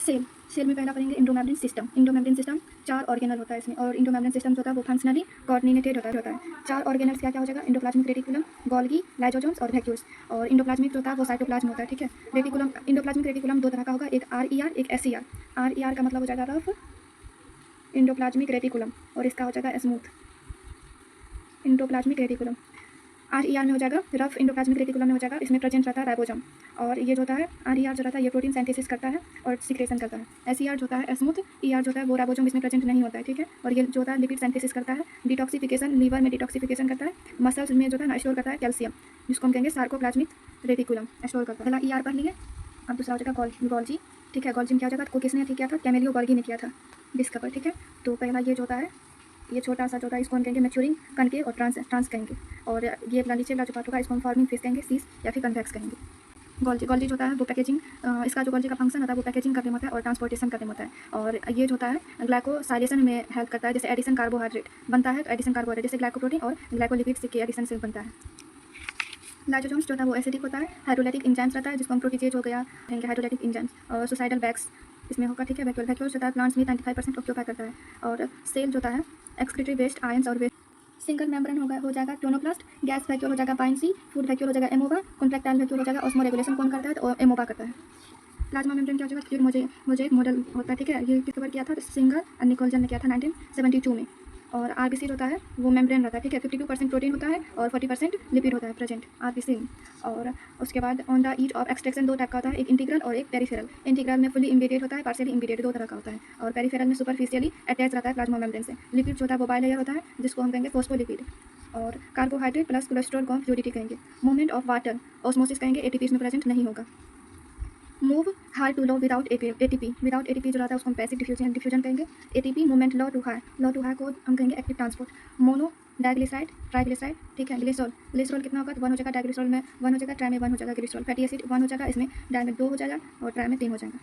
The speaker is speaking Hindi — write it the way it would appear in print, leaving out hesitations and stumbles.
सेल सेल में पहला पढ़ेंगे endomembrane system. Endomembrane system 4 organelle होता है इसमें, और इंडोमेम्ब्रेन सिस्टम जो होता है वो फंक्शनली कोऑर्डिनेटेड होता है। 4 ऑर्गेनल्स क्या क्या हो जाएगा, इंडोप्लाज्मिक रेटिकुलम, गोल्गी, लाइसोसोम्स और वैक्यूल्स। और इंडोप्लाज्मिक जो होता है वो साइटोप्लाज्म होता है, ठीक है। रेटिकुलम, इंडोप्लाज्मिक रेटिकुलम 2 तरह का होगा, एक RER एक SER। RER का मतलब हो जाएगा रफ इंडोप्लाज्मिक रेटिकुलम, और इसका हो जाएगा स्मूथ इंडोप्लाज्मिक रेटिकुलम। RER में हो जाएगा रफ इंडोप्लाज्मिक रेटिकुलम में हो जाएगा, इसमें प्रेजेंट रहता है राइबोसोम। और ये जो होता है RER जो रहता है ये प्रोटीन सिंथेसिस करता है और सिक्रेशन करता है। SER जो होता है स्मूथ ER जो होता है वो राइबोसोम इसमें प्रेजेंट नहीं होता है, ठीक है। और ये जो होता है लिपिड सिंथेसिस करता है, डिटॉक्सिफिकेशन, लीवर में डिटॉक्सिफिकेशन करता है, मसल्स में जो है ना स्टोर करता है कैल्शियम, जिसको हम कहेंगे सार्कोप्लाज्मिक रेटिकुलम स्टोर करता है। पहला ER पढ़ लिए, अब दूसरा हो जाएगा गोल्जी, ठीक है। गोल्जी में क्या हो जाएगा, को किसने ठीक किया था, कैमेलियो गोल्गी ने किया था डिस्कवर, ठीक है। तो पहला ये जो होता है ये छोटा सा जो होता है इसको हम कहेंगे मैच्योरिंग कनकेव और ट्रांस कहेंगे। और ये नीचे वाला जो पार्ट होगा इसको हम फॉर्मिंग फेस कहेंगे, सीस या फिर कन्वेक्स कहेंगे। गोल्जी जो होता है वो पैकेजिंग, इसका जो गोल्जी का फंक्शन होता है वो पैकेजिंग करने में होता है और ट्रांसपोर्टेशन करने में होता है। और ये जो होता है ग्लाइकोसाइलेशन में हेल्प करता है, जैसे एडिशन कार्बोहाइड्रेट बनता है, तो एडिशन कार्बोहाइड्रेट जैसे ग्लाइकोप्रोटीन और ग्लाइकोलिपिड्स के एडिशन से बनता है। लाइसोसोम्स जो होता है वो एसिडिक होता है, हाइड्रोलाइटिक एंजाइम्स रहता है, जिसको हम प्रोटीजेज हो गया कहेंगे हाइड्रोलाइटिक एंजाइम्स, और सुसाइडल बैग्स इसमें होगा, ठीक है। वैक्यूल होता है प्लांट्स में 95% ऑक्यूपाई करता है। और सेल जो होता है एक्सक्रीटरी वेस्ट, आयंस और वेस्ट। सिंगल मेम्ब्रेन हो जाएगा क्लोरोप्लास्ट, गैस वैक्यूल हो जाएगा पाइनसी, फूड वैक्यूल हो जाएगा एमोबा, कॉन्ट्रैक्टाइल वैक्यूल हो जाएगा ऑस्मो रेगुलेशन कौन करता है तो एमोबा करता है। प्लाज्मा मेम्ब्रेन क्या हो जाएगा, मुझे एक मॉडल होता है, ठीक है। ये डिस्कवर किया था सिंगर और निकोलसन ने किया था 1972 में। और RBC जो होता है वो मेम्ब्रेन रहता है, ठीक है। 52% प्रोटीन होता है और 40% लिपिड होता है प्रेजेंट RBC में। और उसके बाद on the eat of extraction 2 type का होता है, एक इंटीग्रल और एक पेरिफेरल। इंटीग्रल में फुली इम्बेडेड होता है, पार्शियली इम्बेडेड 2 तरह का होता है। और पेरिफेरल में सुपरफिशियली अटैच रहता है प्लाज्मा मेम्ब्रेन से। लिपिड जो होता है वो बाइलेयर होता है, जिसको हम कहेंगे फोस्फोलिपिड। और कार्बोहाइड्रेट प्लस कोलेस्ट्रॉल को हम फ्लूइडिटी कहेंगे। मूवमेंट ऑफ वाटर ऑस्मोसिस कहेंगे, ATP इसमें प्रेजेंट नहीं होगा। Move high to low without ATP, without ATP जो रहता है उसको हम पैसिव डिफ्यूजन कहेंगे। ATP movement low to high को हम कहेंगे active transport. Mono diglyceride triglyceride, ठीक है। ग्लिसरॉल कितना होगा तो 1 हो जाएगा, डाइग्लिसरॉल में 1 हो जाएगा, ट्राई में 1 हो जाएगा, ग्लिसरॉल। फैटी एसिड 1 हो जाएगा, इसमें डाई में 2 हो जाएगा और ट्राई में 3 हो जाएगा।